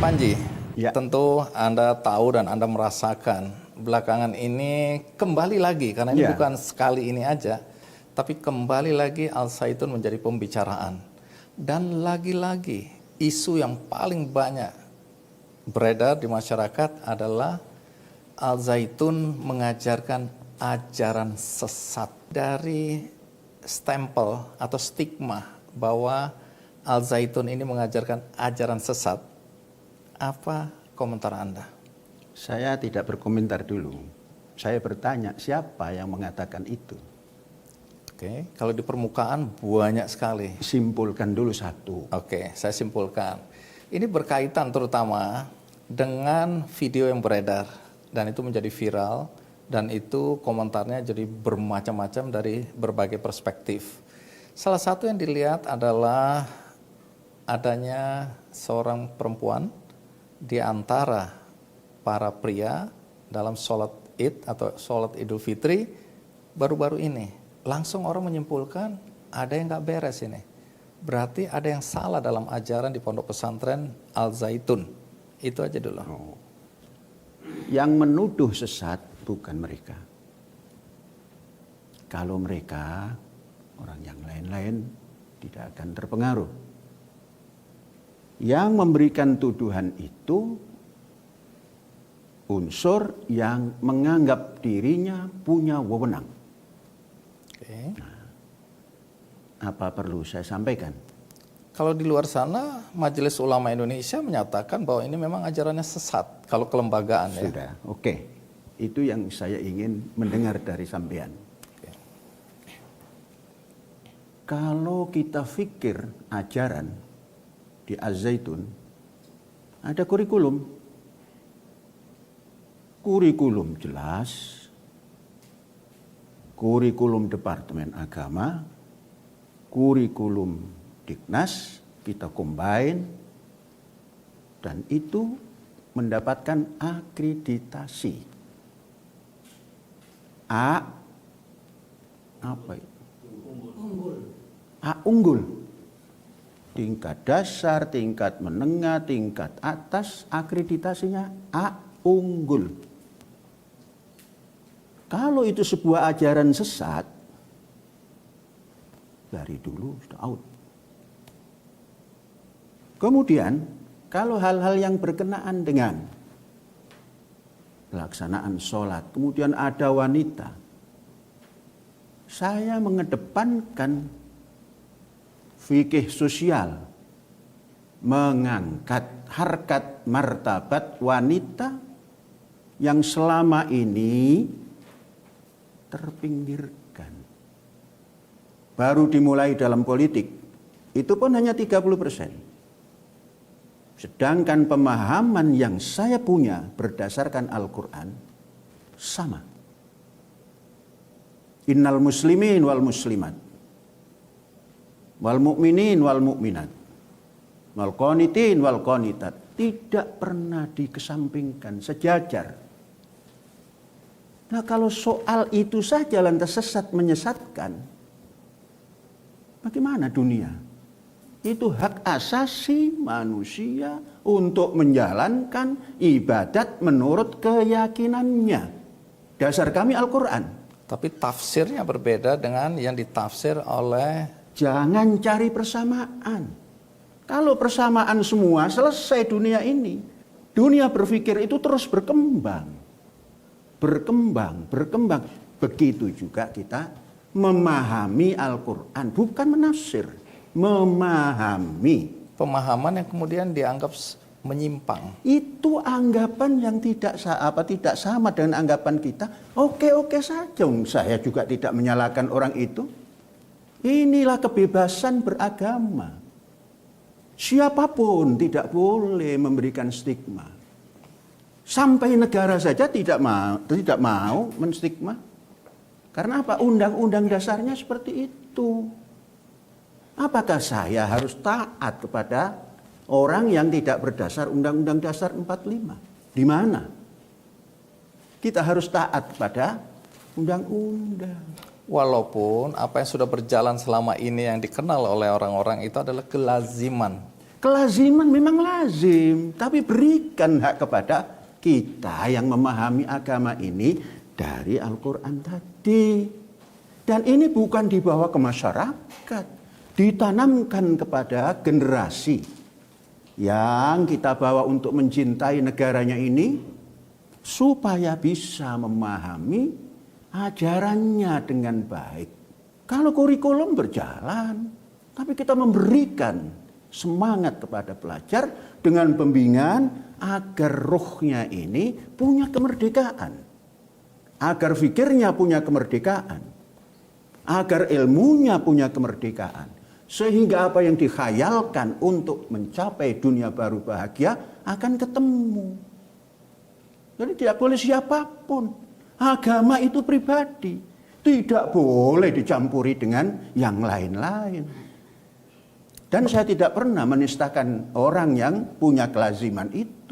Panji, Ya. tentu Anda tahu dan Anda merasakan belakangan ini kembali lagi, karena ini Ya. bukan sekali ini aja, tapi kembali lagi Al Zaitun menjadi pembicaraan. Dan lagi-lagi isu yang paling banyak beredar di masyarakat adalah Al Zaitun mengajarkan ajaran sesat. Dari stempel atau stigma bahwa Al Zaitun ini mengajarkan ajaran sesat, apa komentar Anda? Saya tidak berkomentar dulu. Saya bertanya, siapa yang mengatakan itu? Oke, kalau di permukaan banyak sekali. Simpulkan dulu satu. Oke, saya simpulkan. Ini berkaitan terutama dengan video yang beredar dan itu menjadi viral dan itu komentarnya jadi bermacam-macam dari berbagai perspektif. Salah satu yang dilihat adalah adanya seorang perempuan di antara para pria dalam sholat Id atau sholat Idul Fitri baru-baru ini. Langsung orang menyimpulkan ada yang nggak beres ini. Berarti ada yang salah dalam ajaran di pondok pesantren Al Zaitun. Itu aja dulu. Oh. Yang menuduh sesat bukan mereka. Kalau mereka, orang yang lain-lain tidak akan terpengaruh. Yang memberikan tuduhan itu unsur yang menganggap dirinya punya wewenang. Oke. Apa perlu saya sampaikan? Kalau di luar sana, Majelis Ulama Indonesia menyatakan bahwa ini memang ajarannya sesat. Kalau kelembagaan ya. Sudah, oke. Itu yang saya ingin mendengar dari sampean. Kalau kita pikir ajaran di Az-Zaitun, ada kurikulum. Kurikulum jelas, kurikulum Departemen Agama, kurikulum Diknas, kita combine, dan itu mendapatkan akreditasi. Apa itu? Unggul. Tingkat dasar, tingkat menengah, tingkat atas, akreditasinya A unggul. Kalau itu sebuah ajaran sesat, dari dulu sudah out. Kemudian, kalau hal-hal yang berkenaan dengan pelaksanaan sholat, kemudian ada wanita, saya mengedepankan fikih sosial, mengangkat harkat martabat wanita yang selama ini terpinggirkan. Baru dimulai dalam politik, itu pun hanya 30%. Sedangkan pemahaman yang saya punya berdasarkan Al-Quran sama. Innal muslimin wal muslimat, wal mu'minin wal mu'minat, wal qanitin wal qanitat, tidak pernah dikesampingkan, sejajar. Nah, kalau soal itu saja lantas sesat menyesatkan, bagaimana dunia? Itu hak asasi manusia untuk menjalankan ibadat menurut keyakinannya. Dasar kami Al-Quran. Tapi tafsirnya berbeda dengan yang ditafsir oleh... Jangan cari persamaan. Kalau persamaan semua, selesai dunia ini. Dunia berpikir itu terus berkembang. Berkembang. Begitu juga kita memahami Al-Quran, bukan menafsir. Memahami. Pemahaman yang kemudian dianggap menyimpang. Itu anggapan yang tidak sama dengan anggapan kita. Oke saja. Saya juga tidak menyalahkan orang itu. Inilah kebebasan beragama. Siapapun tidak boleh memberikan stigma. Sampai negara saja tidak mau menstigma. Karena apa? Undang-undang dasarnya seperti itu. Apakah saya harus taat kepada orang yang tidak berdasar Undang-Undang Dasar 45? Di mana? Kita harus taat kepada undang-undang. Walaupun apa yang sudah berjalan selama ini yang dikenal oleh orang-orang itu adalah kelaziman. Kelaziman memang lazim, tapi berikan hak kepada kita yang memahami agama ini dari Al-Quran tadi. Dan ini bukan dibawa ke masyarakat, ditanamkan kepada generasi yang kita bawa untuk mencintai negaranya ini, supaya bisa memahami ajarannya dengan baik. Kalau kurikulum berjalan, tapi kita memberikan semangat kepada pelajar dengan pembimbingan agar rohnya ini punya kemerdekaan, agar fikirnya punya kemerdekaan, agar ilmunya punya kemerdekaan, sehingga apa yang dikhayalkan untuk mencapai dunia baru bahagia akan ketemu. Jadi tidak boleh siapapun, agama itu pribadi, tidak boleh dicampuri dengan yang lain-lain. Dan saya tidak pernah menistakan orang yang punya kelaziman itu.